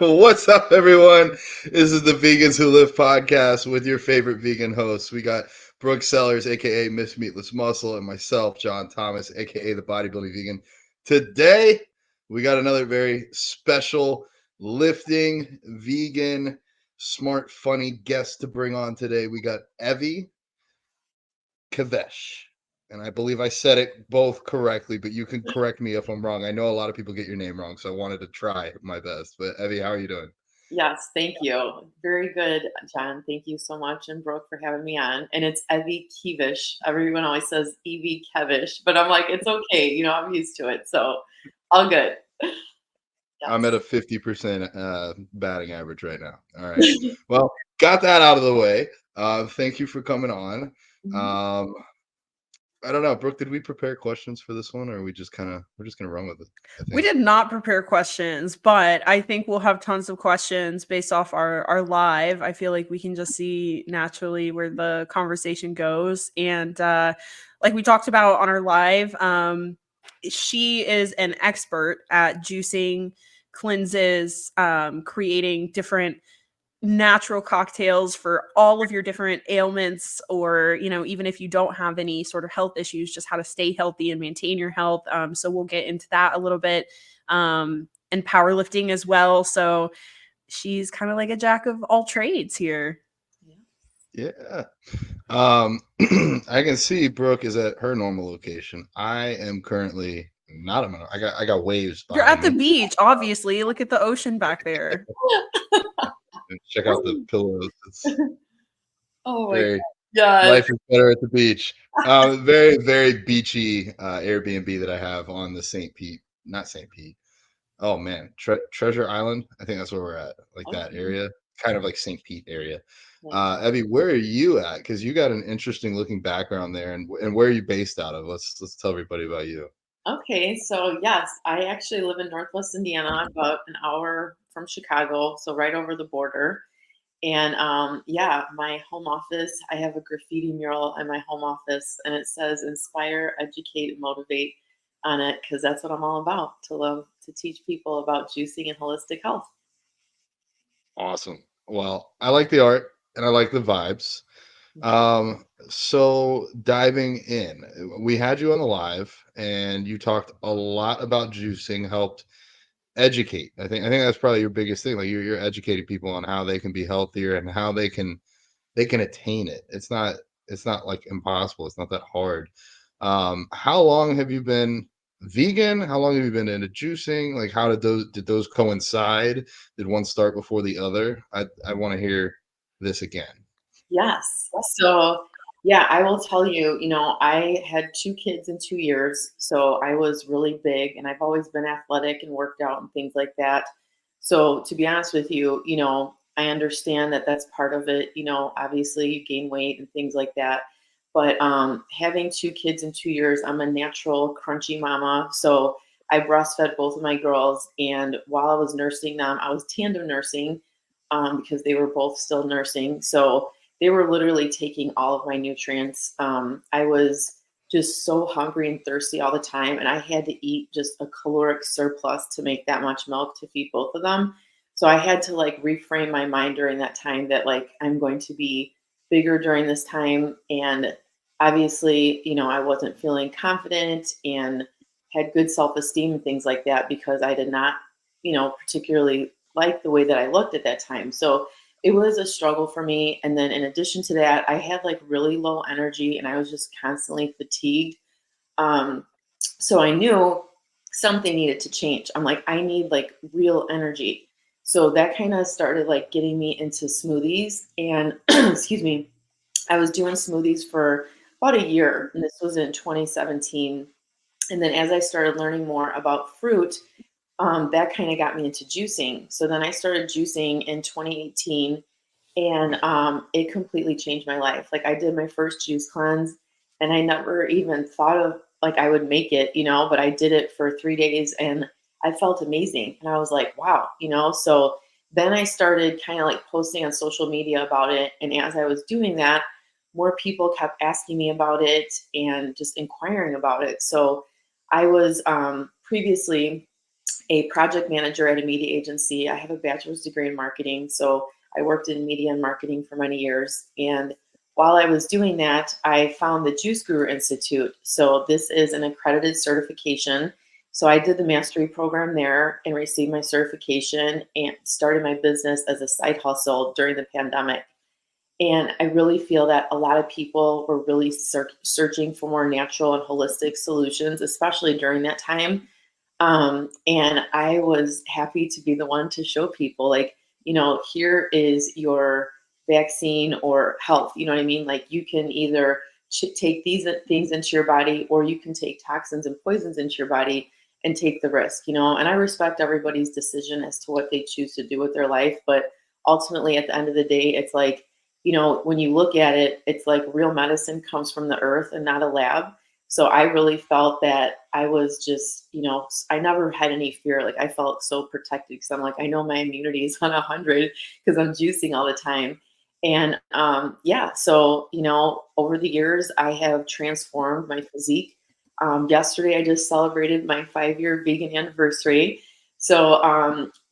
What's up, everyone? This is the Vegans Who Live podcast with your favorite vegan hosts. We got Brooke Sellers, aka Miss Meatless Muscle, and myself, John Thomas, aka the Bodybuilding Vegan. Today, we got another very special lifting, vegan, smart, funny guest to bring on today. We got Evie Kevish. And I believe I said it both correctly, but you can correct me if I'm wrong. I know a lot of people get your name wrong, so I wanted to try my best. But Evie, how are you doing? Yes, thank you. Very good, John. Thank you so much, and Brooke, for having me on. And it's Evie Kevish. Everyone always says Evie Kevish, but I'm like, it's okay. I'm used to it. So all good. I'm Yes. at a 50% batting average right now. All right. Well, got that out of the way. Thank you for coming on. Mhm. Um, I don't know, Brooke, did we prepare questions for this one, or are we just we're just gonna run with it, I We think. did not prepare questions, but I think we'll have tons of questions based off our live. I feel like we can just see naturally where the conversation goes. And like we talked about on our live, she is an expert at juicing, cleanses, creating different natural cocktails for all of your different ailments, or even if you don't have any sort of health issues, just how to stay healthy and maintain your health. So we'll get into that a little bit, and powerlifting as well. So she's kind of like a jack of all trades here. Yeah. I can see Brooke is at her normal location. I am currently not a I got waves You're behind at the me. beach, obviously. Look at the ocean back there. And check out the pillows. It's Oh my very God. life is better at the beach. Very, very beachy Airbnb that I have on the St. Pete, not St. Pete. Oh man, Treasure Island. I think that's where we're at, like that Okay. area, kind of like St. Pete area. Yeah. Evie, where are you at? Because you got an interesting looking background there, and where are you based out of? Let's tell everybody about you. Okay. So yes, I actually live in Northwest Indiana, about an hour from Chicago, so right over the border. And yeah, my home office, I have a graffiti mural in my home office, and it says inspire, educate, and motivate on it, because that's what I'm all about, to love to teach people about juicing and holistic health. Awesome. Well, I like the art and I like the vibes. So diving in, we had you on the live and you talked a lot about juicing, helped educate. I think that's probably your biggest thing. Like you're educating people on how they can be healthier and how they can attain it. It's not like impossible. It's not that hard. How long have you been vegan? How long have you been into juicing? Like how did those coincide? Did one start before the other? I want to hear this again. Yes. So, yeah, I will tell you, I had two kids in 2 years. So I was really big, and I've always been athletic and worked out and things like that. So, to be honest with you, I understand that that's part of it. Obviously, you gain weight and things like that. But having two kids in 2 years, I'm a natural crunchy mama. So I breastfed both of my girls. And while I was nursing them, I was tandem nursing, because they were both still nursing. So they were literally taking all of my nutrients. I was just so hungry and thirsty all the time, and I had to eat just a caloric surplus to make that much milk to feed both of them. So I had to like reframe my mind during that time that like I'm going to be bigger during this time. And obviously, I wasn't feeling confident and had good self-esteem and things like that, because I did not, particularly like the way that I looked at that time. So it was a struggle for me. And then in addition to that, I had like really low energy, and I was just constantly fatigued. So I knew something needed to change. I'm like, I need like real energy. So that kind of started like getting me into smoothies. And excuse me, I was doing smoothies for about a year, and this was in 2017. And then as I started learning more about fruit, that kind of got me into juicing. So then I started juicing in 2018, and it completely changed my life. Like I did my first juice cleanse, and I never even thought of like I would make it, but I did it for 3 days, and I felt amazing. And I was like, wow. So then I started kind of like posting on social media about it. And as I was doing that, more people kept asking me about it and just inquiring about it. So I was previously a project manager at a media agency. I have a bachelor's degree in marketing, so I worked in media and marketing for many years. And while I was doing that, I found the Juice Guru Institute. So this is an accredited certification. So I did the mastery program there and received my certification and started my business as a side hustle during the pandemic. And I really feel that a lot of people were really searching for more natural and holistic solutions, especially during that time. And I was happy to be the one to show people, like, here is your vaccine or health. You know what I mean? Like, you can either take these things into your body, or you can take toxins and poisons into your body and take the risk, and I respect everybody's decision as to what they choose to do with their life. But ultimately, at the end of the day, it's like, when you look at it, it's like real medicine comes from the earth and not a lab. So I really felt that I was just, I never had any fear. Like, I felt so protected because I'm like, I know my immunity is on 100 because I'm juicing all the time. And yeah, so, over the years, I have transformed my physique. Yesterday, I just celebrated my 5-year vegan anniversary. So,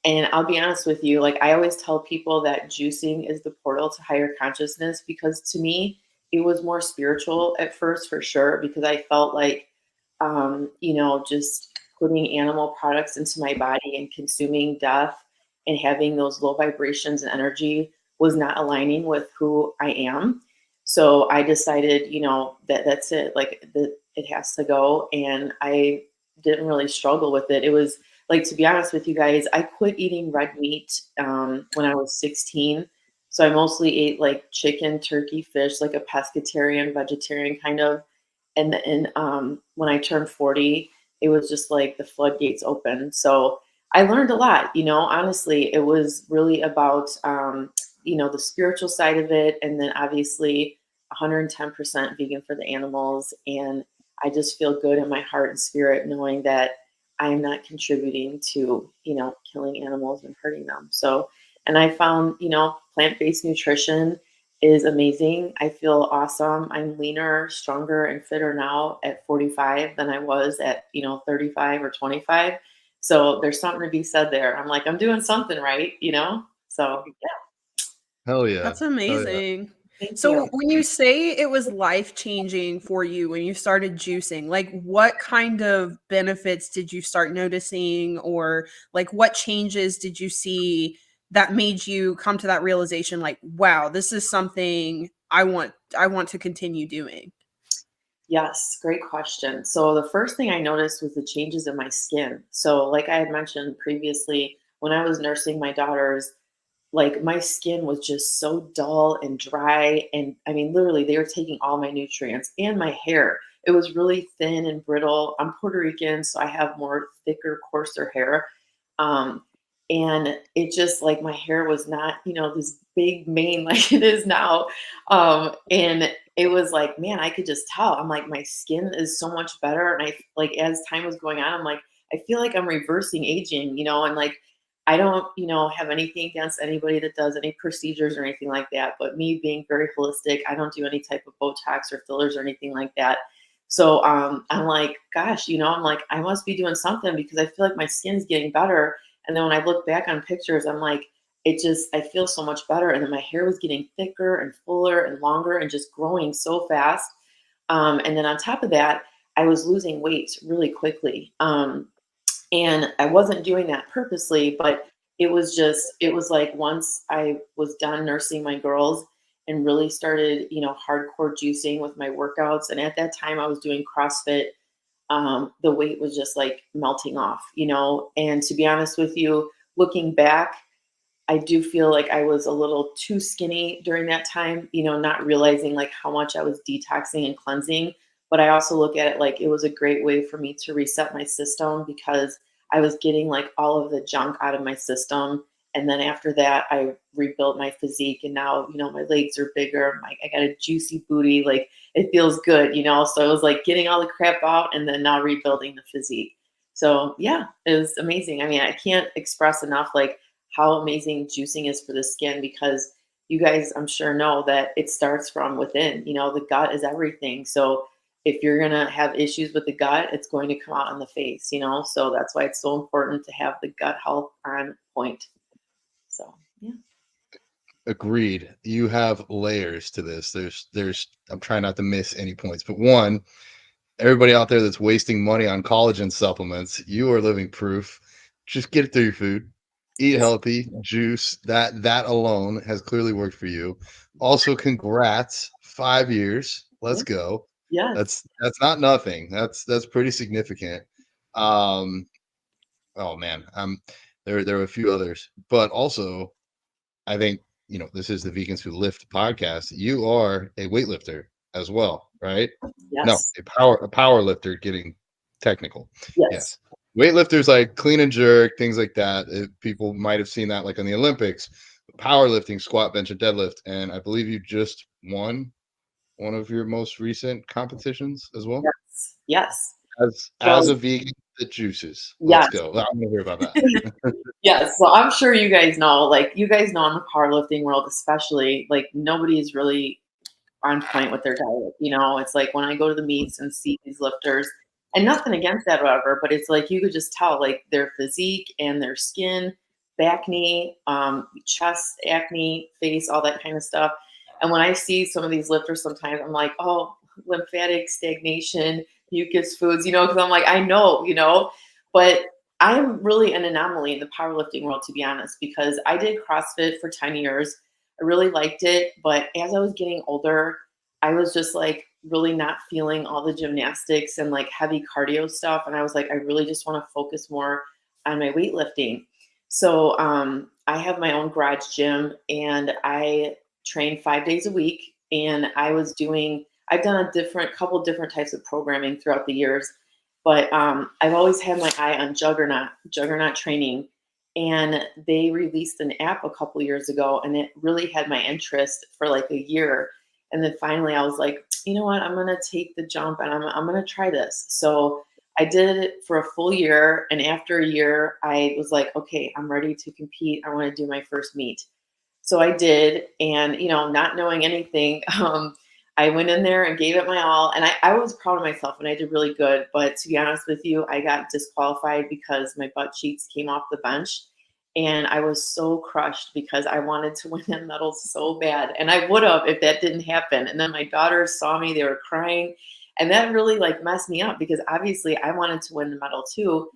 and I'll be honest with you, like, I always tell people that juicing is the portal to higher consciousness, because to me, it was more spiritual at first, for sure, because I felt like, just putting animal products into my body and consuming death and having those low vibrations and energy was not aligning with who I am. So I decided, that's it. Like, it has to go. And I didn't really struggle with it. It was like, to be honest with you guys, I quit eating red meat when I was 16. So I mostly ate like chicken, turkey, fish, like a pescatarian, vegetarian kind of. And when I turned 40, it was just like the floodgates opened. So I learned a lot, honestly. It was really about, the spiritual side of it. And then obviously 110% vegan for the animals. And I just feel good in my heart and spirit knowing that I am not contributing to, killing animals and hurting them. So, and I found, plant-based nutrition is amazing. I feel awesome. I'm leaner, stronger, and fitter now at 45 than I was at, 35 or 25. So there's something to be said there. I'm like, I'm doing something right, So yeah, Hell yeah. That's Hell yeah. amazing. thank So you. when you say it was life-changing for you when you started juicing, like what kind of benefits did you start noticing, or like what changes did you see that made you come to that realization, like, wow, this is something I want to continue doing? Yes, great question. So the first thing I noticed was the changes in my skin. So like I had mentioned previously, when I was nursing my daughters, like, my skin was just so dull and dry. And I mean, literally, they were taking all my nutrients, and my hair. It was really thin and brittle. I'm Puerto Rican, so I have more thicker, coarser hair. Um, and it just, like, my hair was not, this big mane like it is now. And it was like, man, I could just tell. I'm like, my skin is so much better. And I, like, as time was going on, I'm like, I feel like I'm reversing aging, and like, I don't, have anything against anybody that does any procedures or anything like that. But me being very holistic, I don't do any type of Botox or fillers or anything like that. So I'm like, gosh, I'm like, I must be doing something because I feel like my skin's getting better. And then when I look back on pictures, I'm like, I feel so much better. And then my hair was getting thicker and fuller and longer and just growing so fast. And then on top of that, I was losing weight really quickly. And I wasn't doing that purposely, but it was like once I was done nursing my girls and really started, hardcore juicing with my workouts. And at that time I was doing CrossFit. The weight was just like melting off, and to be honest with you, looking back, I do feel like I was a little too skinny during that time, not realizing like how much I was detoxing and cleansing. But I also look at it like it was a great way for me to reset my system because I was getting like all of the junk out of my system. And then after that, I rebuilt my physique, and now, my legs are bigger. I got a juicy booty. Like, it feels good, So it was like getting all the crap out and then now rebuilding the physique. So yeah, it was amazing. I mean, I can't express enough like how amazing juicing is for the skin, because you guys, I'm sure, know that it starts from within. The gut is everything. So if you're going to have issues with the gut, it's going to come out on the face, you know? So that's why it's so important to have the gut health on point. So, yeah. Agreed. You have layers to this. I'm trying not to miss any points, but one, everybody out there that's wasting money on collagen supplements, you are living proof. Just get it through your food. Eat healthy, juice. That alone has clearly worked for you. Also, congrats. 5 years. Let's go. Yes. That's not nothing. That's pretty significant. Oh man. There are a few others, but also I think, this is the Vegans Who Lift podcast. You are a weightlifter as well, right? No, Yes. a power lifter, getting technical. Yes. Yes. Weightlifters like clean and jerk, things like that. People might have seen that like on the Olympics. Powerlifting, squat, bench, and deadlift. And I believe you just won one of your most recent competitions as well. Yes. Yes. As a vegan that juices. Let's Yes. go. I'm gonna hear about that. Yes. So I'm sure you guys know, like you guys know in the powerlifting world, especially, like nobody's really on point with their diet. You know, it's like when I go to the meets and see these lifters, and nothing against that, whatever, but it's like you could just tell like their physique and their skin, back knee, chest, acne, face, all that kind of stuff. And when I see some of these lifters, sometimes I'm like, oh, lymphatic stagnation, mucus foods, you know, because I'm like, I know, you know, but I'm really an anomaly in the powerlifting world, to be honest, because I did CrossFit for 10 years. I really liked it. But as I was getting older, I was just like really not feeling all the gymnastics and like heavy cardio stuff. And I was like, I really just want to focus more on my weightlifting. So I have my own garage gym and I train 5 days a week. And I've done couple different types of programming throughout the years. But I've always had my eye on Juggernaut training. And they released an app a couple years ago, and it really had my interest for like a year. And then finally, I was like, you know what? I'm gonna take the jump, and I'm gonna try this. So I did it for a full year, and after a year, I was like, okay, I'm ready to compete. I want to do my first meet. So I did, and not knowing anything, I went in there and gave it my all. And I was proud of myself and I did really good. But to be honest with you, I got disqualified because my butt cheeks came off the bench. And I was so crushed because I wanted to win that medal so bad. And I would have if that didn't happen. And then my daughters saw me, they were crying. And that really like messed me up because obviously I wanted to win the medal too.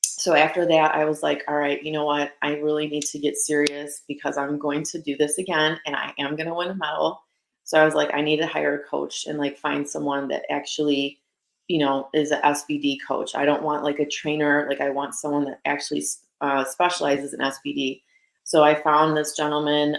So after that, I was like, all right, you know what? I really need to get serious because I'm going to do this again and I am going to win a medal. So I was like, I need to hire a coach and like find someone that actually, is an SBD coach. I don't want like a trainer. Like I want someone that actually specializes in SBD. So I found this gentleman.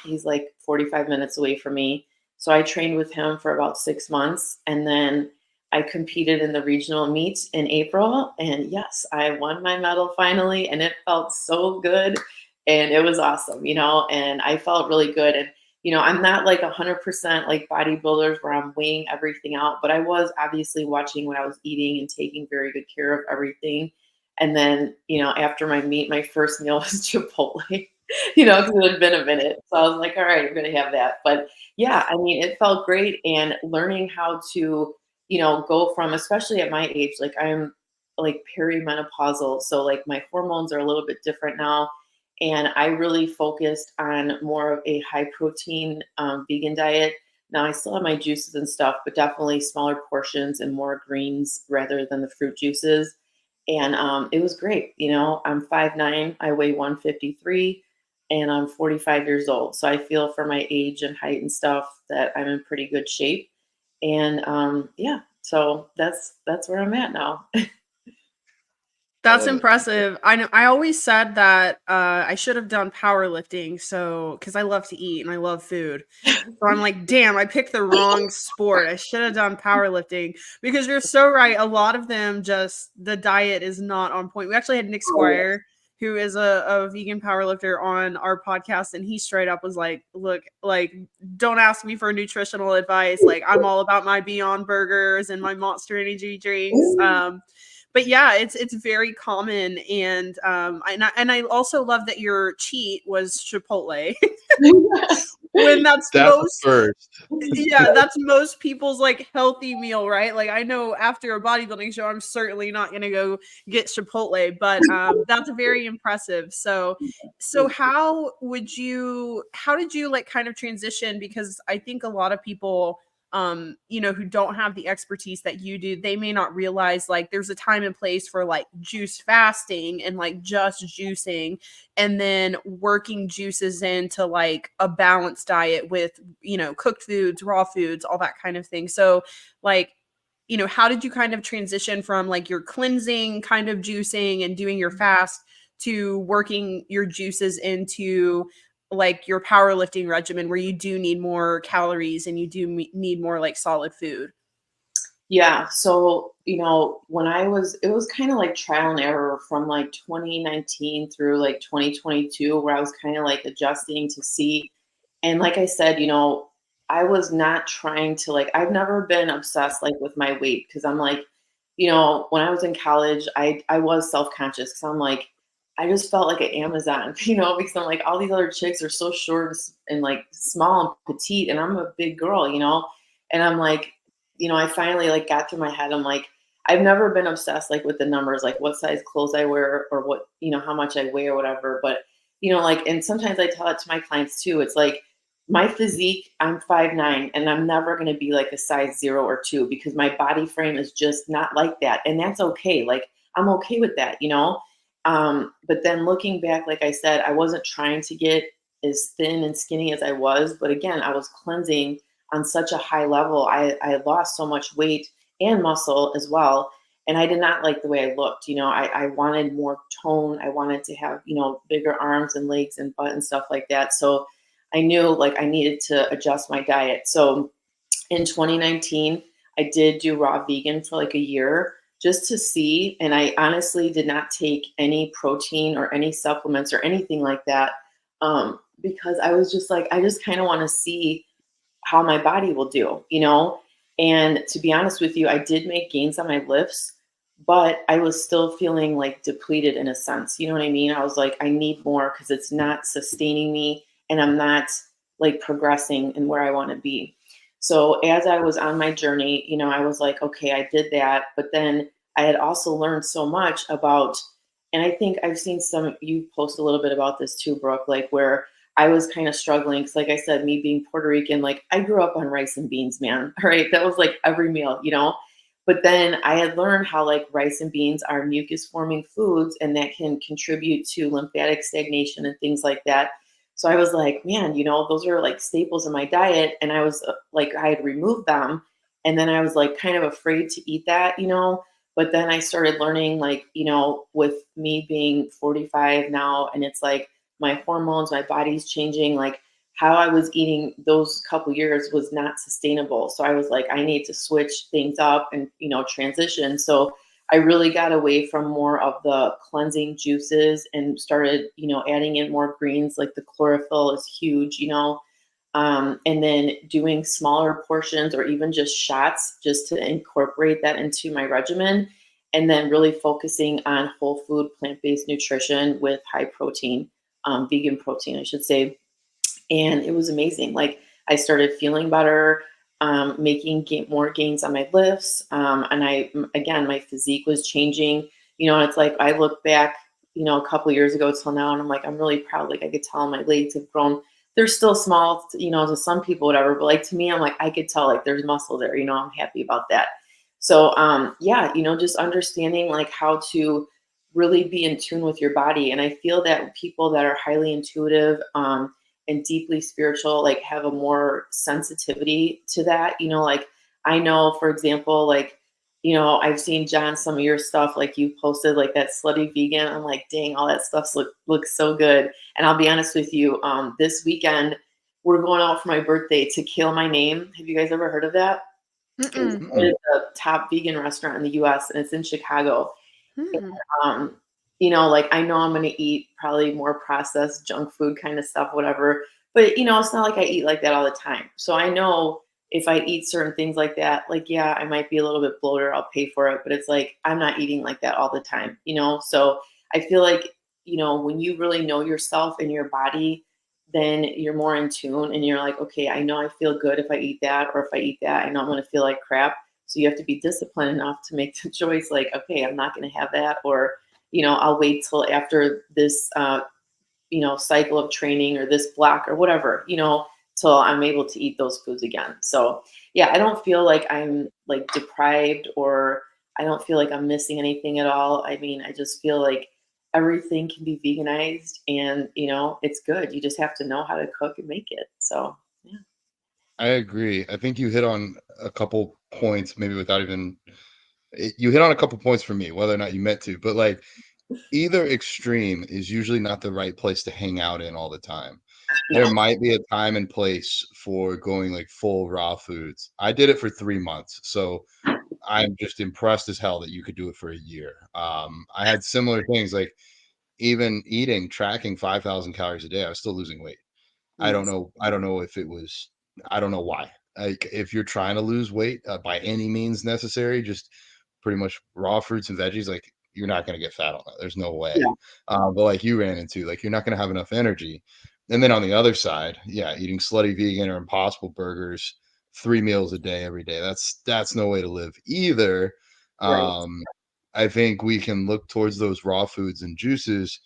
He's like 45 minutes away from me. So I trained with him for about 6 months. And then I competed in the regional meet in April. And yes, I won my medal finally. And it felt so good. And it was awesome, and I felt really good. And I'm not like 100% like bodybuilders where I'm weighing everything out, but I was obviously watching what I was eating and taking very good care of everything. And then, after my meet, my first meal was Chipotle, because it had been a minute. So I was like, all right, I'm going to have that. But yeah, I mean, it felt great. And learning how to, go from, especially at my age, like I'm like perimenopausal. So like my hormones are a little bit different now. And I really focused on more of a high protein vegan diet. Now I still have my juices and stuff, but definitely smaller portions and more greens rather than the fruit juices. And it was great. I'm 5'9", I weigh 153, and I'm 45 years old. So I feel for my age and height and stuff that I'm in pretty good shape. And yeah, so that's where I'm at now. That's impressive. I know. I always said that I should have done powerlifting, because I love to eat and I love food. So I'm like, damn, I picked the wrong sport. I should have done powerlifting because you're so right. A lot of them the diet is not on point. We actually had Nick Squire, who is a vegan powerlifter, on our podcast, and he straight up was like, look, like, don't ask me for nutritional advice. Like, I'm all about my Beyond Burgers and my Monster Energy drinks. but yeah, it's very common, and I also love that your cheat was Chipotle. When that's That was most, first. yeah, that's most people's like healthy meal, right? Like I know after a bodybuilding show, I'm certainly not gonna go get Chipotle, but that's very impressive. So how did you like kind of transition? Because I think a lot of people who don't have the expertise that you do, they may not realize like there's a time and place for like juice fasting and like just juicing, and then working juices into like a balanced diet with, cooked foods, raw foods, all that kind of thing. So like, how did you kind of transition from like your cleansing kind of juicing and doing your fast to working your juices into like your powerlifting regimen where you do need more calories and you do need more like solid food? Yeah. So, it was kind of like trial and error from like 2019 through like 2022, where I was kind of like adjusting to see. And like I said, I was not trying to like, I've never been obsessed like with my weight because I'm like, when I was in college, I was self-conscious because I'm like, I just felt like an Amazon, because I'm like, all these other chicks are so short and like small and petite, and I'm a big girl, and I'm like, I finally like got through my head. I'm like, I've never been obsessed like with the numbers, like what size clothes I wear or what, how much I weigh or whatever. But, like, and sometimes I tell it to my clients too. It's like my physique, I'm 5'9", and I'm never going to be like a size 0 or 2 because my body frame is just not like that. And that's okay. Like, I'm okay with that, but then looking back, like I said, I wasn't trying to get as thin and skinny as I was. But again, I was cleansing on such a high level. I lost so much weight and muscle as well. And I did not like the way I looked. I wanted more tone. I wanted to have, bigger arms and legs and butt and stuff like that. So I knew like I needed to adjust my diet. So in 2019, I did do raw vegan for like a year just to see. And I honestly did not take any protein or any supplements or anything like that, because I was just like, I just kind of want to see how my body will do, And to be honest with you, I did make gains on my lifts, but I was still feeling like depleted in a sense. You know what I mean? I was like, I need more because it's not sustaining me and I'm not like progressing in where I want to be. So as I was on my journey, I was like, okay, I did that. But then I had also learned so much about, and I think I've seen you post a little bit about this too, Brooke, like where I was kind of struggling because, like I said, me being Puerto Rican, like I grew up on rice and beans, man. All right, that was like every meal, But then I had learned how like rice and beans are mucus forming foods, and that can contribute to lymphatic stagnation and things like that. So I was like, man, those are like staples in my diet, and I was like, I had removed them, and then I was like kind of afraid to eat that, But then I started learning, like, with me being 45 now, and it's like my hormones, my body's changing, like how I was eating those couple years was not sustainable. So I was like, I need to switch things up and, transition. So I really got away from more of the cleansing juices and started, adding in more greens. Like the chlorophyll is huge, and then doing smaller portions or even just shots just to incorporate that into my regimen. And then really focusing on whole food, plant-based nutrition with high protein, vegan protein, I should say. And it was amazing. Like I started feeling better, making more gains on my lifts. And again, my physique was changing, and it's like, I look back, a couple of years ago till now, and I'm like, I'm really proud. Like I could tell my legs have grown. They're still small, to some people, whatever. But like to me, I'm like, I could tell like there's muscle there, I'm happy about that. So, yeah, just understanding like how to really be in tune with your body. And I feel that people that are highly intuitive, and deeply spiritual, like have a more sensitivity to that. Like I know, for example, like, I've seen John, some of your stuff, like you posted like that slutty vegan. I'm like, dang, all that stuff looks so good. And I'll be honest with you, this weekend, we're going out for my birthday to Kill My Name. Have you guys ever heard of that? It's the top vegan restaurant in the US, and it's in Chicago. And, like I know I'm going to eat probably more processed junk food kind of stuff, whatever. But, it's not like I eat like that all the time. So I know if I eat certain things like that, like, yeah, I might be a little bit bloated, I'll pay for it, but it's like, I'm not eating like that all the time, you know? So I feel like, you know, when you really know yourself and your body, then you're more in tune and you're like, okay, I know I feel good if I eat that, or if I eat that, I know I'm going to feel like crap. So you have to be disciplined enough to make the choice, like, okay, I'm not going to have that, or, you know, I'll wait till after this, you know, cycle of training or this block or whatever, you know, till I'm able to eat those foods again. So yeah, I don't feel like I'm like deprived, or I don't feel like I'm missing anything at all. I mean, I just feel like everything can be veganized and, you know, it's good. You just have to know how to cook and make it. So yeah. I agree. I think you hit on a couple points, maybe without even you hit on a couple points for me, whether or not you meant to, but like either extreme is usually not the right place to hang out in all the time. There No. might be a time and place for going like full raw foods. I did it for 3 months, so I'm just impressed as hell that you could do it for a year. I had similar things like even eating, tracking 5,000 calories a day, I was still losing weight. Yes. I don't know if it was I don't know why. Like, if you're trying to lose weight, by any means necessary, just pretty much raw fruits and veggies, like, you're not gonna get fat on that. There's no way. Yeah. But like you ran into, like, you're not gonna have enough energy. And then on the other side, yeah, eating slutty vegan or impossible burgers 3 meals a day every day, that's no way to live either. Right. Um, I think we can look towards those raw foods and juices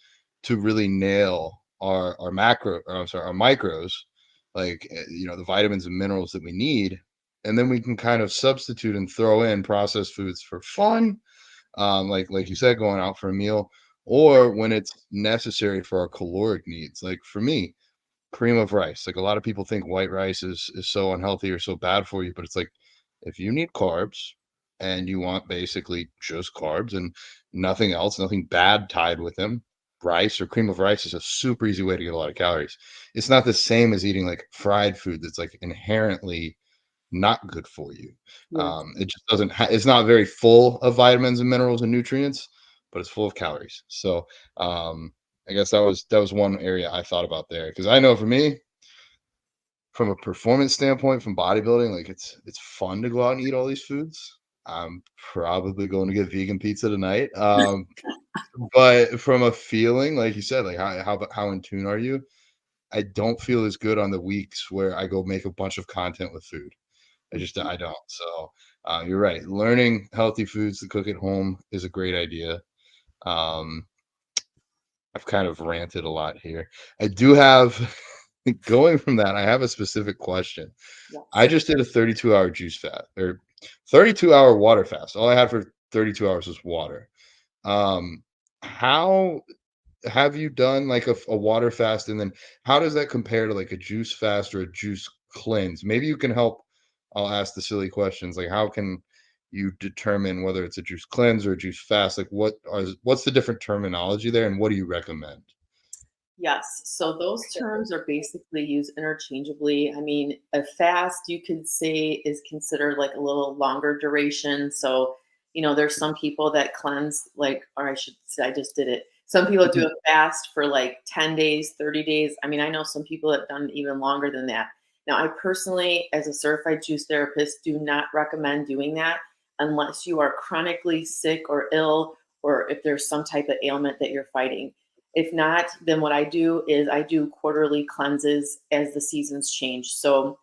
to really nail our macro or I'm sorry, our micros, like you know, the vitamins and minerals that we need. And then we can kind of substitute and throw in processed foods for fun, like you said, going out for a meal, or when it's necessary for our caloric needs. Like for me, cream of rice. Like a lot of people think white rice is so unhealthy or so bad for you, but it's like if you need carbs and you want basically just carbs and nothing else, nothing bad tied with them, rice or cream of rice is a super easy way to get a lot of calories. It's not the same as eating like fried food that's like inherently not good for you. Yes. It just doesn't it's not very full of vitamins and minerals and nutrients, but it's full of calories. So I guess that was one area I thought about there because I know for me, from a performance standpoint, from bodybuilding, like it's fun to go out and eat all these foods. I'm probably going to get vegan pizza tonight. But from a feeling, like you said, like how in tune are you? I don't feel as good on the weeks where I go make a bunch of content with food. I don't. So you're right. Learning healthy foods to cook at home is a great idea. Um, I've kind of ranted a lot here. I do have going from that, I have a specific question. I Yes. just did a 32-hour juice fast or 32-hour water fast. All I had for 32 hours was water. Um, how have you done like a water fast? And then how does that compare to like a juice fast or a juice cleanse? Maybe you can help. I'll ask the silly questions like how can you determine whether it's a juice cleanse or a juice fast? Like what's the different terminology there and what do you recommend? Yes. So those terms are basically used interchangeably. I mean, a fast you could say is considered like a little longer duration. So, you know, there's some people that cleanse like, or I should say, I just did it. Some people do a fast for like 10 days, 30 days. I mean, I know some people that have done even longer than that. Now, I personally, as a certified juice therapist, do not recommend doing that unless you are chronically sick or ill, or if there's some type of ailment that you're fighting. If not, then what I do is I do quarterly cleanses as the seasons change. So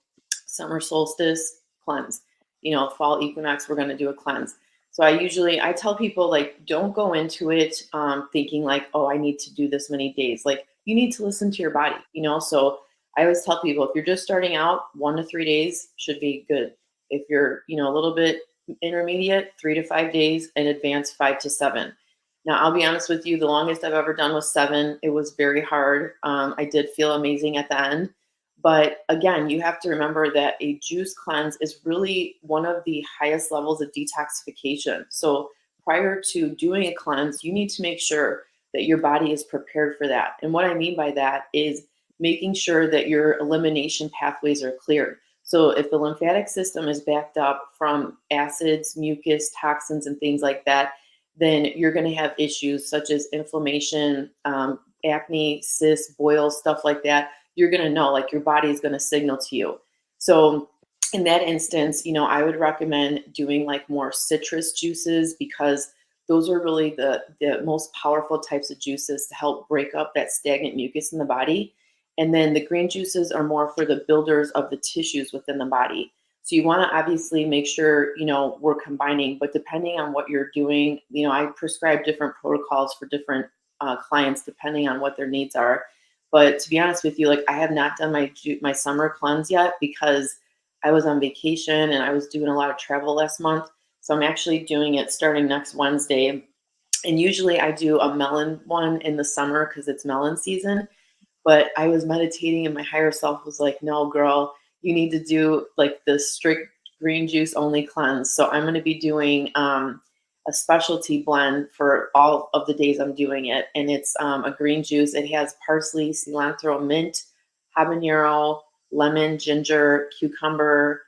summer solstice, cleanse. You know, fall equinox, we're going to do a cleanse. So I tell people like, don't go into it thinking like, oh, I need to do this many days. Like you need to listen to your body, you know? So I always tell people if you're just starting out, 1 to 3 days should be good. If you're, you know, a little bit intermediate, 3 to 5 days, and advanced 5 to 7. Now, I'll be honest with you, the longest I've ever done was 7. It was very hard. I did feel amazing at the end. But again, you have to remember that a juice cleanse is really one of the highest levels of detoxification. So prior to doing a cleanse, you need to make sure that your body is prepared for that. And what I mean by that is making sure that your elimination pathways are cleared. So if the lymphatic system is backed up from acids, mucus, toxins, and things like that, then you're going to have issues such as inflammation, acne, cysts, boils, stuff like that. You're going to know, like your body is going to signal to you. So in that instance, I would recommend doing like more citrus juices because those are really the most powerful types of juices to help break up that stagnant mucus in the body. And then the green juices are more for the builders of the tissues within the body. So you want to obviously make sure, we're combining, but depending on what you're doing, I prescribe different protocols for different clients depending on what their needs are. But to be honest with you, like I have not done my summer cleanse yet because I was on vacation and I was doing a lot of travel last month. So I'm actually doing it starting next Wednesday. And usually I do a melon one in the summer because it's melon season. But I was meditating and my higher self was like, no, girl, you need to do like the strict green juice only cleanse. So I'm going to be doing a specialty blend for all of the days I'm doing it. And it's a green juice. It has parsley, cilantro, mint, habanero, lemon, ginger, cucumber,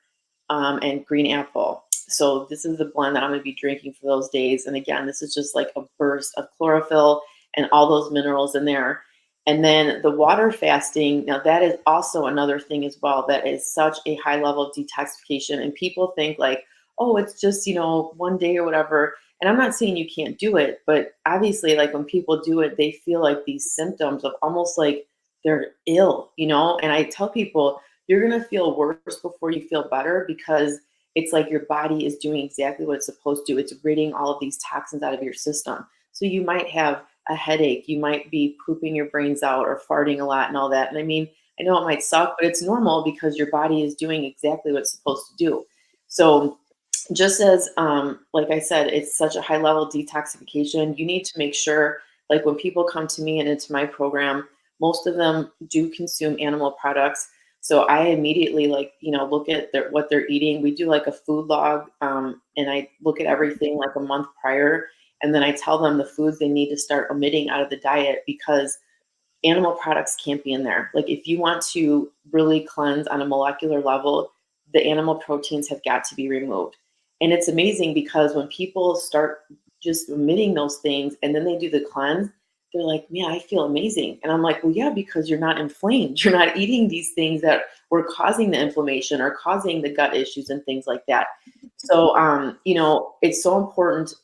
and green apple. So this is the blend that I'm going to be drinking for those days. And again, this is just like a burst of chlorophyll and all those minerals in there. And then the water fasting, now that is also another thing as well that is such a high level of detoxification. And people think like, oh, it's just, one day or whatever. And I'm not saying you can't do it, but obviously, like when people do it, they feel like these symptoms of almost like they're ill, And I tell people, you're going to feel worse before you feel better because it's like your body is doing exactly what it's supposed to. It's ridding all of these toxins out of your system. So you might have a headache, you might be pooping your brains out or farting a lot and all that. And I mean, I know it might suck, but it's normal because your body is doing exactly what it's supposed to do. So just as like I said, it's such a high level detoxification, you need to make sure, like when people come to me and into my program, most of them do consume animal products. So I immediately look at what they're eating. We do like a food log, and I look at everything like a month prior, and then I tell them the foods they need to start omitting out of the diet because animal products can't be in there. Like if you want to really cleanse on a molecular level, the animal proteins have got to be removed. And it's amazing because when people start just omitting those things and then they do the cleanse, they're like, man, I feel amazing. And I'm like, well, yeah, because you're not inflamed. You're not eating these things that were causing the inflammation or causing the gut issues and things like that. So, it's so important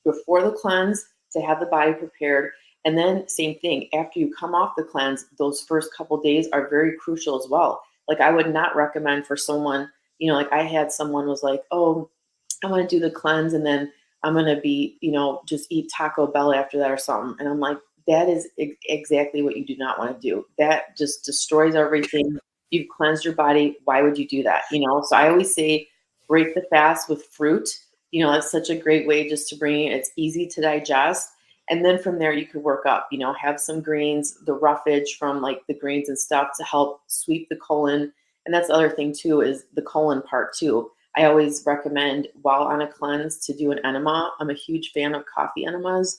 before the cleanse to have the body prepared. And then same thing, after you come off the cleanse, those first couple days are very crucial as well. Like I would not recommend for someone, like I had someone was like, oh, I want to do the cleanse and then I'm going to be, just eat Taco Bell after that or something. And I'm like, that is exactly what you do not want to do. That just destroys everything. You've cleansed your body. Why would you do that? So I always say break the fast with fruit. That's such a great way just to bring it. It's easy to digest. And then from there, you could work up, have some greens, the roughage from like the greens and stuff to help sweep the colon. And that's the other thing too, is the colon part too. I always recommend while on a cleanse to do an enema. I'm a huge fan of coffee enemas.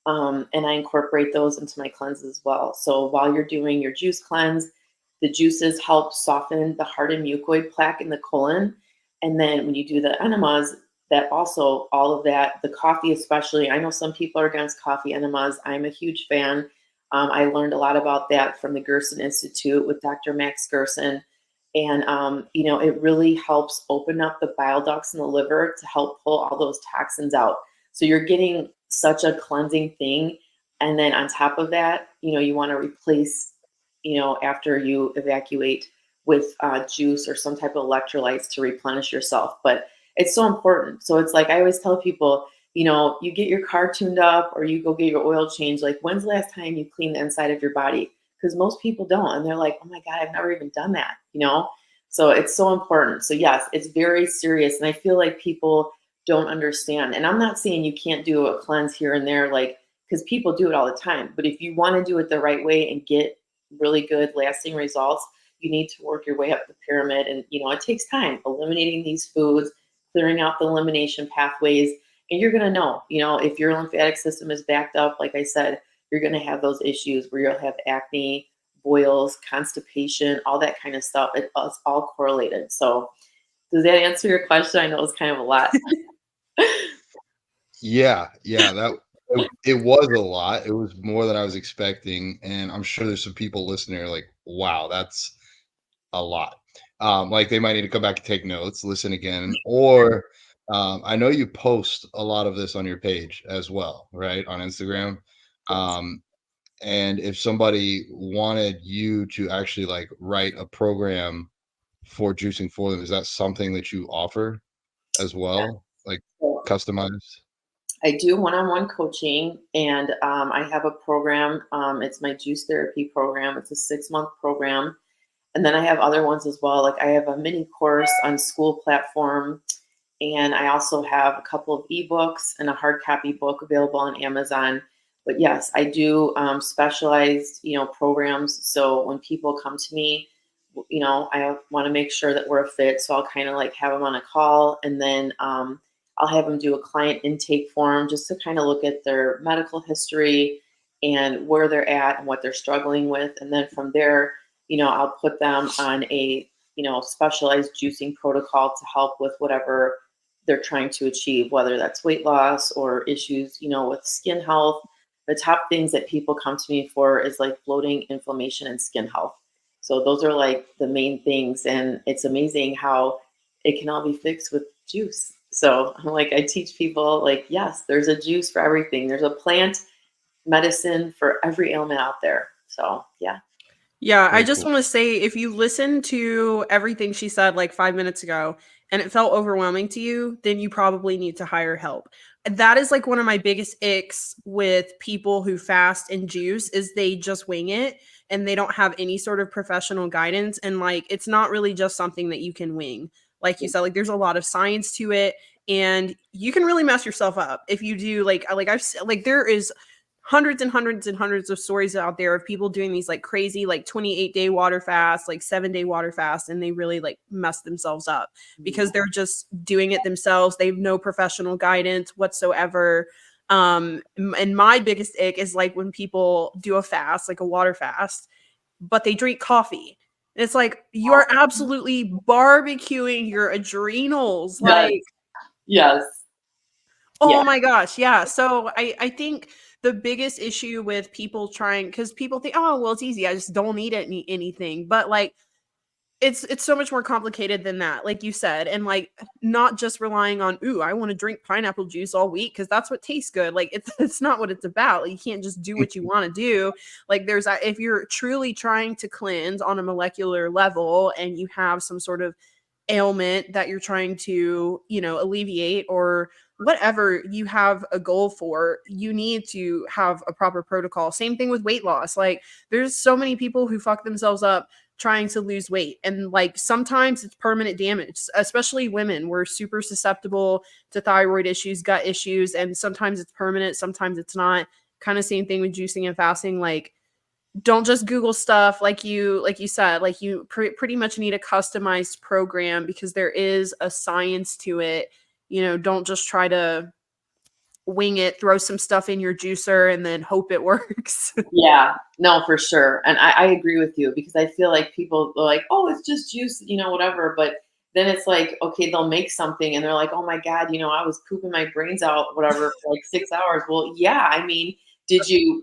And I incorporate those into my cleanse as well. So while you're doing your juice cleanse, the juices help soften the hard and mucoid plaque in the colon. And then when you do the enemas, that also all of that, the coffee especially, I know some people are against coffee enemas. I'm a huge fan. I learned a lot about that from the Gerson Institute with Dr. Max Gerson. And, it really helps open up the bile ducts in the liver to help pull all those toxins out. So you're getting such a cleansing thing. And then on top of that, you want to replace, after you evacuate with juice or some type of electrolytes to replenish yourself. But it's so important. So it's like I always tell people, you get your car tuned up or you go get your oil changed. Like, when's the last time you cleaned the inside of your body? Because most people don't. And they're like, oh my God, I've never even done that, So it's so important. So yes, it's very serious. And I feel like people don't understand. And I'm not saying you can't do a cleanse here and there, like, because people do it all the time. But if you want to do it the right way and get really good lasting results, you need to work your way up the pyramid. And, it takes time eliminating these foods, clearing out the elimination pathways. And you're going to know, if your lymphatic system is backed up, like I said, you're going to have those issues where you'll have acne, boils, constipation, all that kind of stuff. It's all correlated. So does that answer your question? I know it's kind of a lot. Yeah, it was a lot. It was more than I was expecting, and I'm sure there's some people listening are like, "Wow, that's a lot. Like they might need to come back and take notes, listen again, or I know you post a lot of this on your page as well, right? On Instagram. Yes. Um, and if somebody wanted you to actually like write a program for juicing for them, is that something that you offer as well? Like So customized? I do one-on-one coaching, and I have a program. It's my juice therapy program. It's a 6-month program. And then I have other ones as well. Like I have a mini course on school platform. And I also have a couple of ebooks and a hard copy book available on Amazon. But yes, I do specialized, programs. So when people come to me, I want to make sure that we're a fit. So I'll kind of like have them on a call, and then I'll have them do a client intake form just to kind of look at their medical history and where they're at and what they're struggling with. And then from there, I'll put them on a, specialized juicing protocol to help with whatever they're trying to achieve, whether that's weight loss or issues, with skin health. The top things that people come to me for is like bloating, inflammation, and skin health. So those are like the main things. And it's amazing how it can all be fixed with juice. So I'm like, I teach people like, yes, there's a juice for everything. There's a plant medicine for every ailment out there. So yeah. Yeah, I Very just cool. want to say if you listen to everything she said like 5 minutes ago and it felt overwhelming to you, then you probably need to hire help. That is like one of my biggest icks with people who fast and juice is they just wing it and they don't have any sort of professional guidance. And like it's not really just something that you can wing. Like you said, like there's a lot of science to it and you can really mess yourself up if you do like I've like there is hundreds and hundreds and hundreds of stories out there of people doing these like crazy like 28-day water fast, like 7-day water fast, and they really like mess themselves up because they're just doing it themselves. They have no professional guidance whatsoever. And my biggest ick is like when people do a fast, like a water fast, but they drink coffee. And it's like you are absolutely barbecuing your adrenals. Yes. Like, Yes. oh Yeah. my gosh, yeah. So I think the biggest issue with people trying because people think, oh well, it's easy. I just don't need anything. But like it's so much more complicated than that, like you said. And like not just relying on, ooh, I want to drink pineapple juice all week because that's what tastes good. Like it's not what it's about. Like, you can't just do what you want to do. Like there's if you're truly trying to cleanse on a molecular level and you have some sort of ailment that you're trying to, alleviate or whatever you have a goal for, you need to have a proper protocol. Same thing with weight loss. Like there's so many people who fuck themselves up trying to lose weight. And like sometimes it's permanent damage, especially women. We're super susceptible to thyroid issues, gut issues, and sometimes it's permanent, sometimes it's not. Kind of same thing with juicing and fasting. Like don't just Google stuff like you said, like you pretty much need a customized program because there is a science to it. Don't just try to wing it, throw some stuff in your juicer and then hope it works. Yeah, no, for sure. And I agree with you because I feel like people are like, oh, it's just juice, whatever. But then it's like, okay, they'll make something and they're like, oh my God, I was pooping my brains out, whatever, for like 6 hours. Well, yeah, I mean, did you,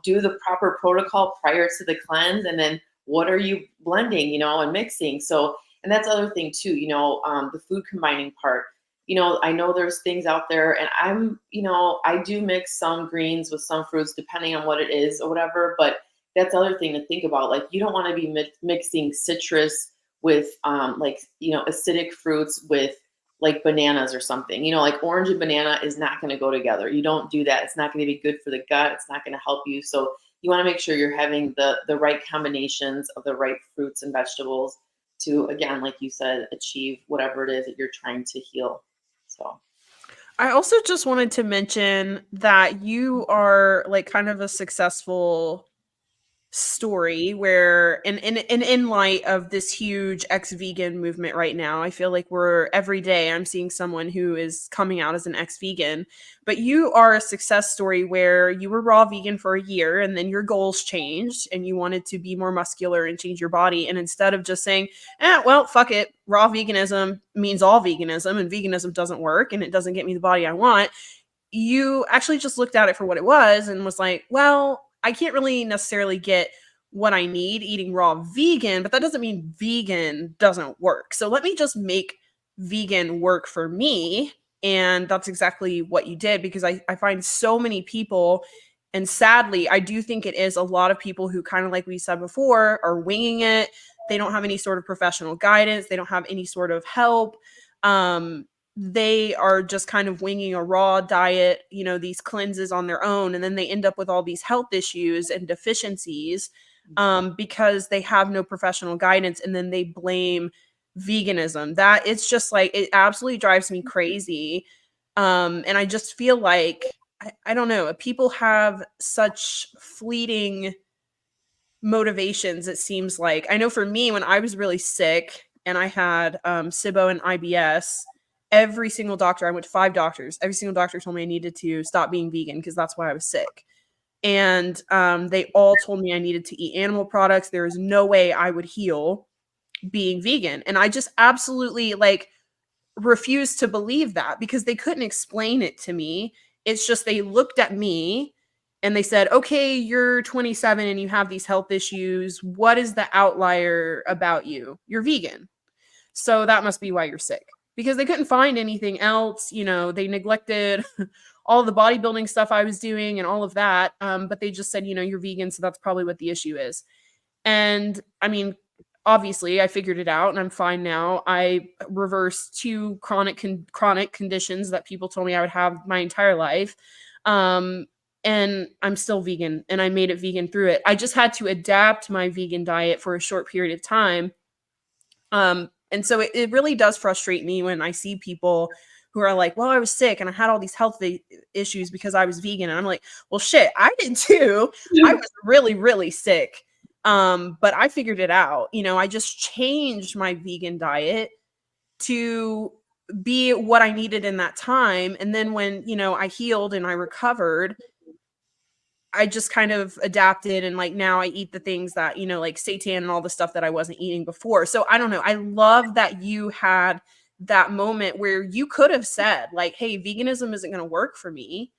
do the proper protocol prior to the cleanse? And then what are you blending, and mixing? So, and that's the other thing too, the food combining part. I know there's things out there and I do mix some greens with some fruits depending on what it is or whatever, but that's the other thing to think about. Like you don't want to be mixing citrus with acidic fruits with like bananas or something. Like orange and banana is not going to go together. You don't do that. It's not going to be good for the gut. It's not going to help you. So you want to make sure you're having the right combinations of the right fruits and vegetables to, again, like you said, achieve whatever it is that you're trying to heal. So I also just wanted to mention that you are like kind of a successful story where in light of this huge ex-vegan movement right now, I feel like we're every day I'm seeing someone who is coming out as an ex-vegan. But you are a success story where you were raw vegan for a year and then your goals changed and you wanted to be more muscular and change your body, and instead of just saying well, fuck it, raw veganism means all veganism and veganism doesn't work and it doesn't get me the body I want, you actually just looked at it for what it was and was like, well, I can't really necessarily get what I need eating raw vegan, but that doesn't mean vegan doesn't work. So let me just make vegan work for me. And that's exactly what you did, because I find so many people, and sadly, I do think it is a lot of people who, kind of like we said before, are winging it. They don't have any sort of professional guidance. They don't have any sort of help. They are just kind of winging a raw diet, these cleanses on their own. And then they end up with all these health issues and deficiencies because they have no professional guidance. And then they blame veganism. That it's just like, it absolutely drives me crazy. And I just feel like, I don't know, people have such fleeting motivations. It seems like, I know for me, when I was really sick and I had SIBO and IBS, every single doctor, I went to 5 doctors, every single doctor told me I needed to stop being vegan because that's why I was sick. And they all told me I needed to eat animal products. There is no way I would heal being vegan. And I just absolutely refused to believe that, because they couldn't explain it to me. It's just, they looked at me and they said, okay, you're 27 and you have these health issues. What is the outlier about you? You're vegan. So that must be why you're sick. Because they couldn't find anything else. They neglected all the bodybuilding stuff I was doing and all of that. But they just said, you're vegan, so that's probably what the issue is. And I mean, obviously I figured it out and I'm fine now. I reversed 2 chronic conditions that people told me I would have my entire life. And I'm still vegan, and I made it vegan through it. I just had to adapt my vegan diet for a short period of time. And so it really does frustrate me when I see people who are like, well, I was sick and I had all these health issues because I was vegan. And I'm like, well, shit, I did too. I was really, really sick. But I figured it out. I just changed my vegan diet to be what I needed in that time. And then when, I healed and I recovered, I just kind of adapted, and now I eat the things that, like seitan and all the stuff that I wasn't eating before. So I don't know. I love that you had that moment where you could have said hey, veganism isn't going to work for me,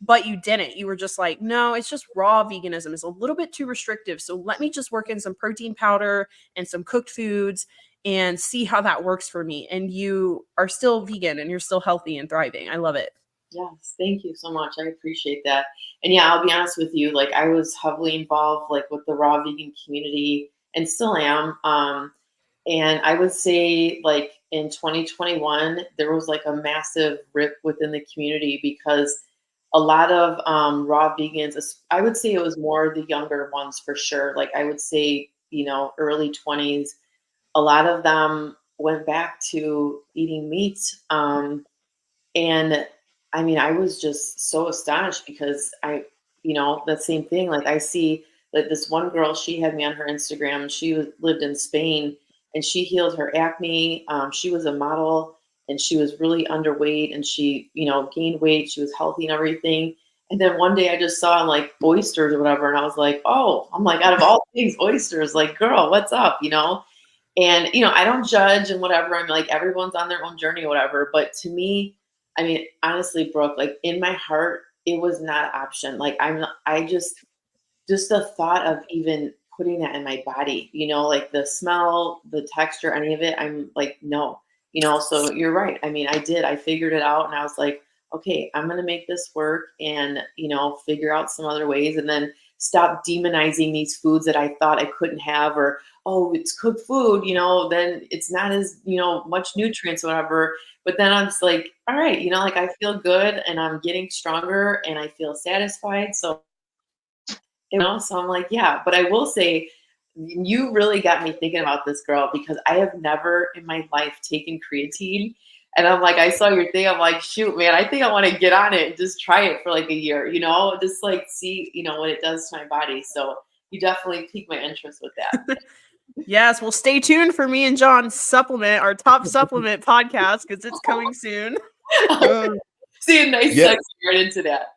but you didn't. You were just like, no, it's just raw veganism is a little bit too restrictive. So let me just work in some protein powder and some cooked foods and see how that works for me. And you are still vegan and you're still healthy and thriving. I love it. Yes, thank you so much. I appreciate that. And yeah, I'll be honest with you, I was heavily involved with the raw vegan community, and still am. And I would say in 2021, there was a massive rip within the community, because a lot of raw vegans, I would say it was more the younger ones for sure. I would say, early 20s, a lot of them went back to eating meat. And I mean, I was just so astonished, because that same thing. I see this one girl, she had me on her Instagram. She lived in Spain, and she healed her acne. She was a model, and she was really underweight, and she, gained weight. She was healthy and everything. And then one day I just saw oysters or whatever. And I was like, oh, I'm out of all things, oysters, girl, what's up? And, I don't judge and whatever. I'm everyone's on their own journey or whatever. But to me, I mean, honestly, Brooke, in my heart, it was not an option. I just the thought of even putting that in my body, the smell, the texture, any of it, I'm no, so you're right. I mean, I figured it out, and I was like, okay, I'm going to make this work, and, figure out some other ways, and then stop demonizing these foods that I thought I couldn't have, or, oh, it's cooked food, then it's not as, much nutrients or whatever. But then I'm just like, all right, I feel good, and I'm getting stronger, and I feel satisfied. So, so I'm like, yeah. But I will say, you really got me thinking about this, girl, because I have never in my life taken creatine. And I'm I saw your thing. I'm like, shoot, man, I think I want to get on it and just try it for a year, just see, what it does to my body. So you definitely piqued my interest with that. Yes, well, stay tuned for me and John's supplement, our top supplement podcast, because it's coming soon. See a nice segue right into that.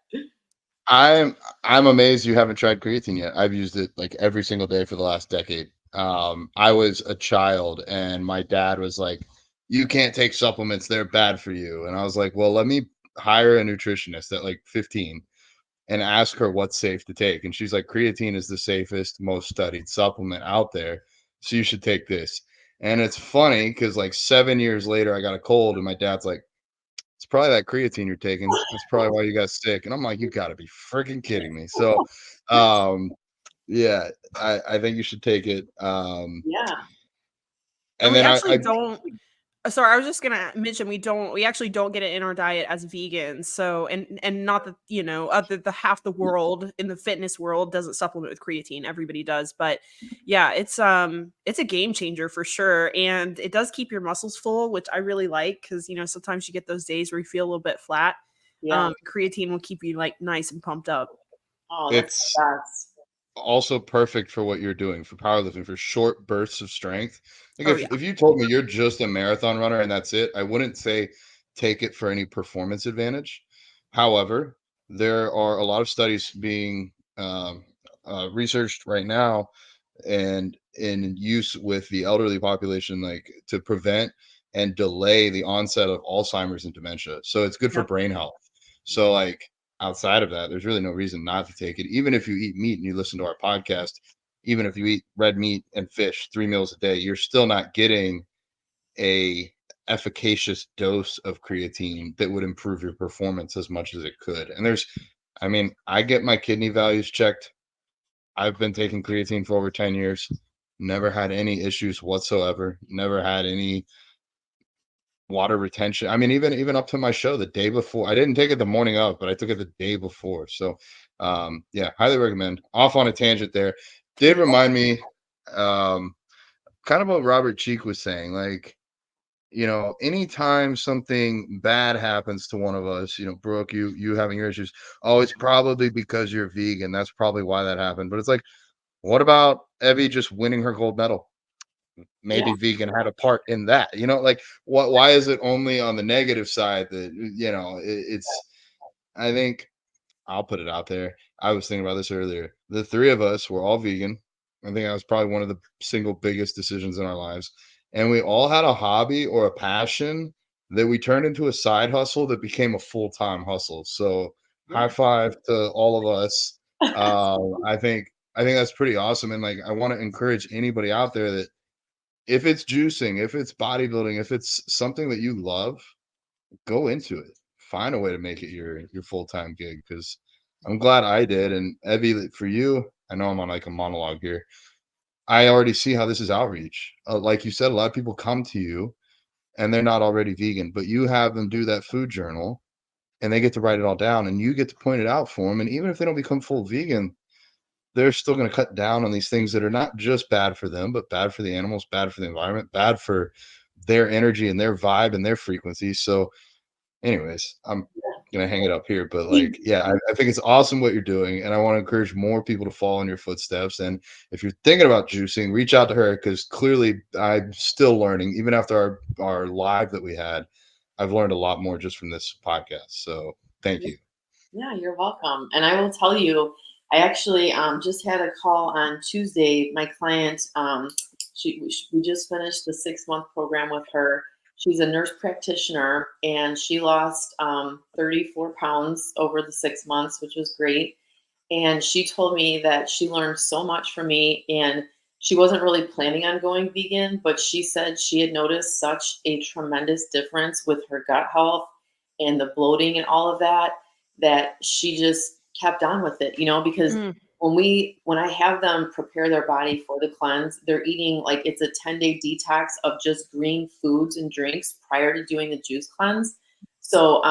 I'm amazed you haven't tried creatine yet. I've used it every single day for the last decade. I was a child, and my dad was like, you can't take supplements, they're bad for you. And I was like, well, let me hire a nutritionist at 15. and ask her what's safe to take. And she's like, creatine is the safest, most studied supplement out there. So you should take this. And it's funny because like 7 years later, I got a cold, and my dad's like, it's probably that creatine you're taking. That's probably why you got sick. And I'm like, you got to be freaking kidding me. So, um, yeah, I think you should take it. Yeah. And And we then actually I don't sorry, I was just gonna mention we actually don't get it in our diet as vegans. So and not that, you know, other the half the world in the fitness world doesn't supplement with creatine. Everybody does. But yeah, it's a game changer for sure. And it does keep your muscles full, which I really like because you know, sometimes you get those days where you feel a little bit flat. Yeah. Creatine will keep you like nice and pumped up. Oh, that's it's the best. also perfect for what you're doing for powerlifting, for short bursts of strength. Like Oh yeah. if you told me you're just a marathon runner and that's it, I wouldn't say take it for any performance advantage. However, there are a lot of studies being researched right now and in use with the elderly population, like to prevent and delay the onset of Alzheimer's and dementia. So it's good for Yep. brain health. So like outside of that, there's really no reason not to take it. Even if you eat meat and you listen to our podcast, even if you eat red meat and fish 3 meals a day, you're still not getting a efficacious dose of creatine that would improve your performance as much as it could. And I mean, I get my kidney values checked. I've been taking creatine for over 10 years, never had any issues whatsoever, never had any water retention. I mean, even up to my show the day before. I didn't take it the morning of, but I took it the day before. So yeah, highly recommend. Off on a tangent there. Did remind me um kind of what Robert Cheek was saying. Like, you know, anytime something bad happens to one of us, you know, Brooke, you having your issues, oh, it's probably because you're vegan. That's probably why that happened. But it's like, what about Evie just winning her gold medal? Yeah. Maybe vegan had a part in that. You know, like what? Why is it only on the negative side that you know? It's. I think I'll put it out there. I was thinking about this earlier. The three of us were all vegan. I think that was probably one of the single biggest decisions in our lives. And we all had a hobby or a passion that we turned into a side hustle that became a full-time hustle. So high Yeah. five to all of us. I think that's pretty awesome. And like I want to encourage anybody out there that if it's juicing, if it's bodybuilding, if it's something that you love, go into it. Find a way to make it your full-time gig because I'm glad I did. And Evie, for you, I know I'm on like a monologue here. I already see how this is outreach. Like you said, a lot of people come to you and they're not already vegan, but you have them do that food journal and they get to write it all down and you get to point it out for them. And even if they don't become full vegan, they're still going to cut down on these things that are not just bad for them, but bad for the animals, bad for the environment, bad for their energy and their vibe and their frequency. So anyways, I'm gonna hang it up here, but like, yeah, I think it's awesome what you're doing, and I want to encourage more people to follow in your footsteps. And if you're thinking about juicing, reach out to her because clearly I'm still learning. Even after our live that we had, I've learned a lot more just from this podcast. So thank you. Yeah, you're welcome. And I will tell you, I actually just had a call on Tuesday. My client, we just finished the 6 month program with her. She's a nurse practitioner and she lost 34 pounds over the 6 months, which was great. And she told me that she learned so much from me and she wasn't really planning on going vegan, but she said she had noticed such a tremendous difference with her gut health and the bloating and all of that, that she just kept on with it, because Mm. when I have them prepare their body for the cleanse, they're eating like it's a 10-day detox of just green foods and drinks prior to doing the juice cleanse. So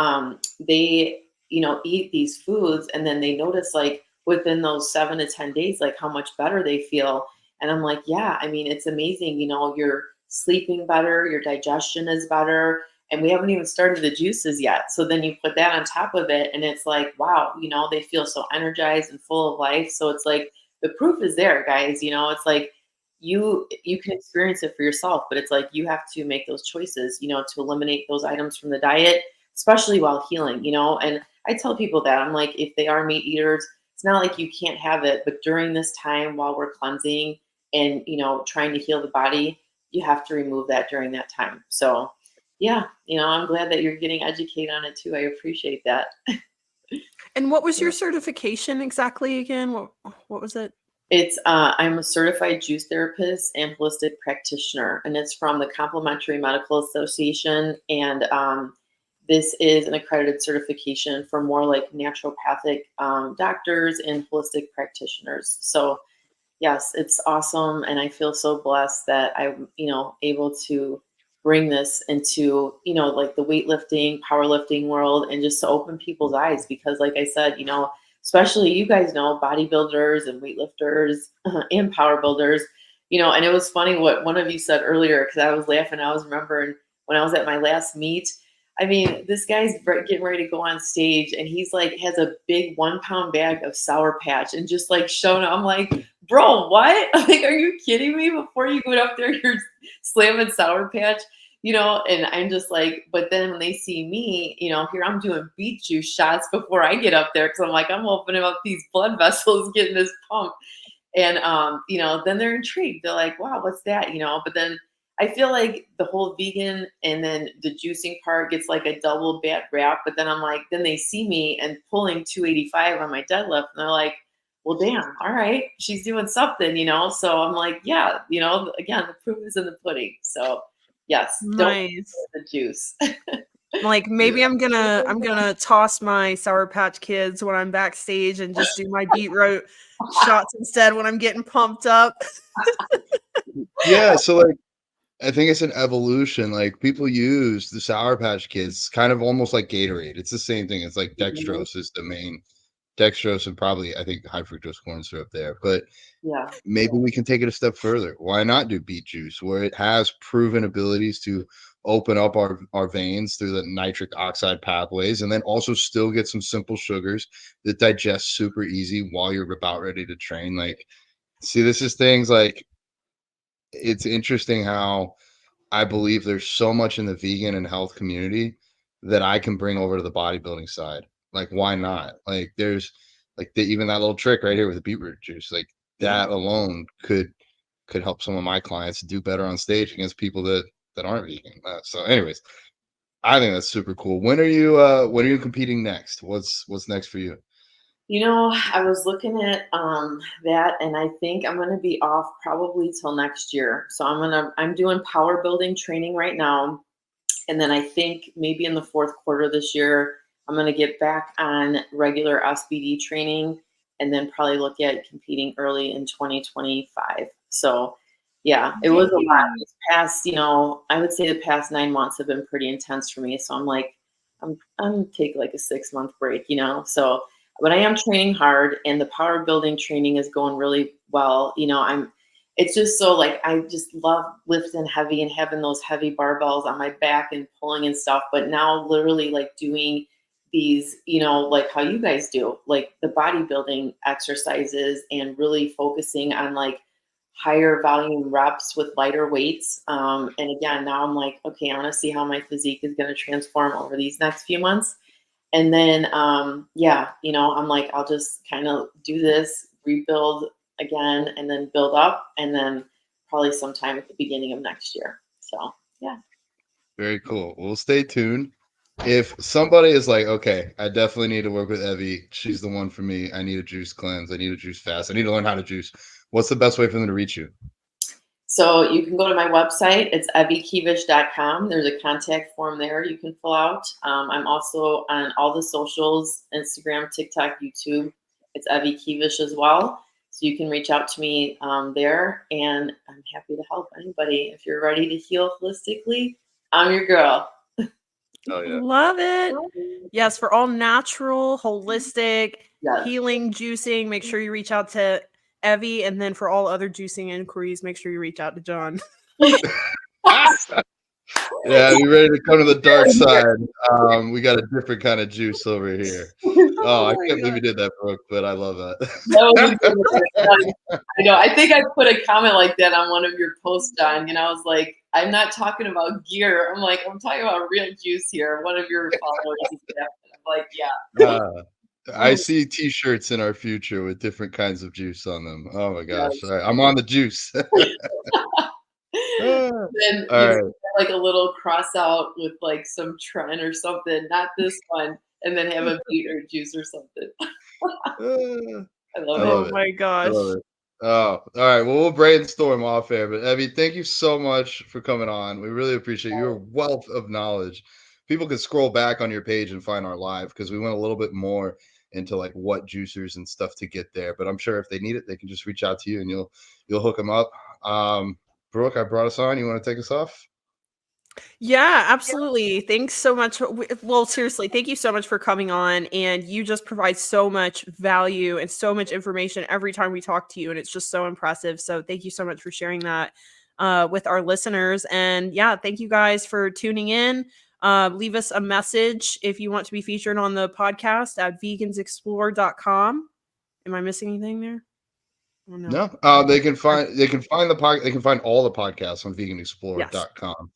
they, eat these foods and then they notice like within those 7 to 10 days, like how much better they feel. And I'm like, yeah, I mean, it's amazing. You're sleeping better, your digestion is better, and we haven't even started the juices yet. So then you put that on top of it, and it's like, wow, they feel so energized and full of life. So it's like the proof is there, guys. It's like you can experience it for yourself, but it's like you have to make those choices, to eliminate those items from the diet, especially while healing. And I tell people that I'm like, if they are meat eaters, it's not like you can't have it, but during this time while we're cleansing and trying to heal the body, you have to remove that during that time. So yeah, I'm glad that you're getting educated on it too. I appreciate that. And what was your certification exactly again? What was it? It's I'm a certified juice therapist and holistic practitioner, and it's from the Complementary Medical Association. And this is an accredited certification for more like naturopathic doctors and holistic practitioners. So yes, it's awesome, and I feel so blessed that I'm, able to bring this into, like the weightlifting, powerlifting world, and just to open people's eyes because, like I said, especially you guys know bodybuilders and weightlifters and power builders, and it was funny what one of you said earlier because I was laughing. I was remembering when I was at my last meet. I mean, this guy's getting ready to go on stage and he's like has a big 1 pound bag of Sour Patch and just like showing up. I'm like, bro, what? Like, are you kidding me? Before you go up there, you're slamming Sour Patch, and I'm just like, but then when they see me, here I'm doing beet juice shots before I get up there because I'm like, I'm opening up these blood vessels, getting this pump. And then they're intrigued. They're like, wow, what's that? But then I feel like the whole vegan and then the juicing part gets like a double bad rap. But then I'm like, then they see me and pulling 285 on my deadlift, and they're like, well, damn, all right, she's doing something, So I'm like, yeah, again, the proof is in the pudding. So yes, don't Nice. the juice. Like maybe Yeah. I'm gonna toss my Sour Patch Kids when I'm backstage and just do my beetroot shots instead when I'm getting pumped up. Yeah, so like I think it's an evolution. Like people use the Sour Patch Kids kind of almost like Gatorade. It's the same thing. It's like Mhm. dextrose is the main dextrose and probably I think high fructose corn syrup there. But Yeah. maybe we can take it a step further. Why not do beet juice where it has proven abilities to open up our veins through the nitric oxide pathways and then also still get some simple sugars that digest super easy while you're about ready to train. Like, see, this is things like it's interesting how I believe there's so much in the vegan and health community that I can bring over to the bodybuilding side. Like, why not? Like, there's like even that little trick right here with the beetroot juice, like that alone could help some of my clients do better on stage against people that aren't vegan. So, anyways, I think that's super cool. When are you competing next? What's next for you? I was looking at that and I think I'm gonna be off probably till next year. So I'm doing power building training right now. And then I think maybe in the fourth quarter this year, I'm gonna get back on regular SBD training and then probably look at competing early in 2025. So yeah, it was a lot Dang. this past, I would say the past 9 months have been pretty intense for me. So I'm like, I'm taking like a 6 month break, So but I am training hard and the power building training is going really well. It's just so like I just love lifting heavy and having those heavy barbells on my back and pulling and stuff. But now literally like doing these, like how you guys do, like the bodybuilding exercises and really focusing on like higher volume reps with lighter weights. And again, now I'm like, okay, I want to see how my physique is going to transform over these next few months. And then, yeah, I'm like, I'll just kind of do this, rebuild again, and then build up, and then probably sometime at the beginning of next year. So, yeah. Very cool. We'll stay tuned. If somebody is like, okay, I definitely need to work with Evie. She's the one for me. I need a juice cleanse. I need a juice fast. I need to learn how to juice. What's the best way for them to reach you? So you can go to my website. It's eviekevish.com. There's a contact form there you can fill out. I'm also on all the socials, Instagram, TikTok, YouTube. It's Evie Kevish as well. So you can reach out to me there, and I'm happy to help anybody. If you're ready to heal holistically, I'm your girl. Oh yeah. Love it. Yes, for all natural, holistic, Yes. healing juicing, make sure you reach out to Evie. And then for all other juicing inquiries, make sure you reach out to John. Yeah, be ready to come to the dark side. We got a different kind of juice over here. Oh, Oh I my can't believe God. you did that, Brooke, but I love That was a good that. one. I know. I think I put a comment like that on one of your posts, John. I was like, I'm not talking about gear. I'm like, I'm talking about real juice here. One of your followers is that. I'm like, yeah. I see t-shirts in our future with different kinds of juice on them. Oh my gosh. All Yes. right, I'm on the juice. Ah, Then all right. like a little cross out with like some trend or something. Not this one. and then have a beetroot juice or something. I love I it. love Oh it. my I gosh. love it. Oh, all right. Well, we'll brainstorm off air. But Evie, thank you so much for coming on. We really appreciate your wealth of knowledge. People can scroll back on your page and find our live because we went a little bit more into like what juicers and stuff to get there. But I'm sure if they need it, they can just reach out to you and you'll hook them up. Brooke, I brought us on. You want to take us off? Yeah, absolutely. Thanks so much. Well, seriously, thank you so much for coming on. And you just provide so much value and so much information every time we talk to you. And it's just so impressive. So thank you so much for sharing that with our listeners. And yeah, thank you guys for tuning in. Leave us a message if you want to be featured on the podcast at vegansexplore.com. Am I missing anything there? Oh, no. No, they can find they can find all the podcasts on Yes. veganexplore.com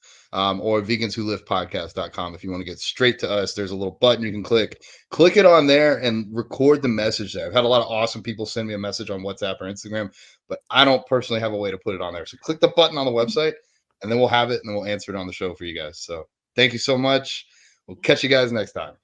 or veganswholivepodcast.com. If you want to get straight to us, there's a little button you can click it on there and record the message there. I've had a lot of awesome people send me a message on WhatsApp or Instagram, but I don't personally have a way to put it on there. So click the button on the website and then we'll have it and then we'll answer it on the show for you guys. So thank you so much. We'll catch you guys next time.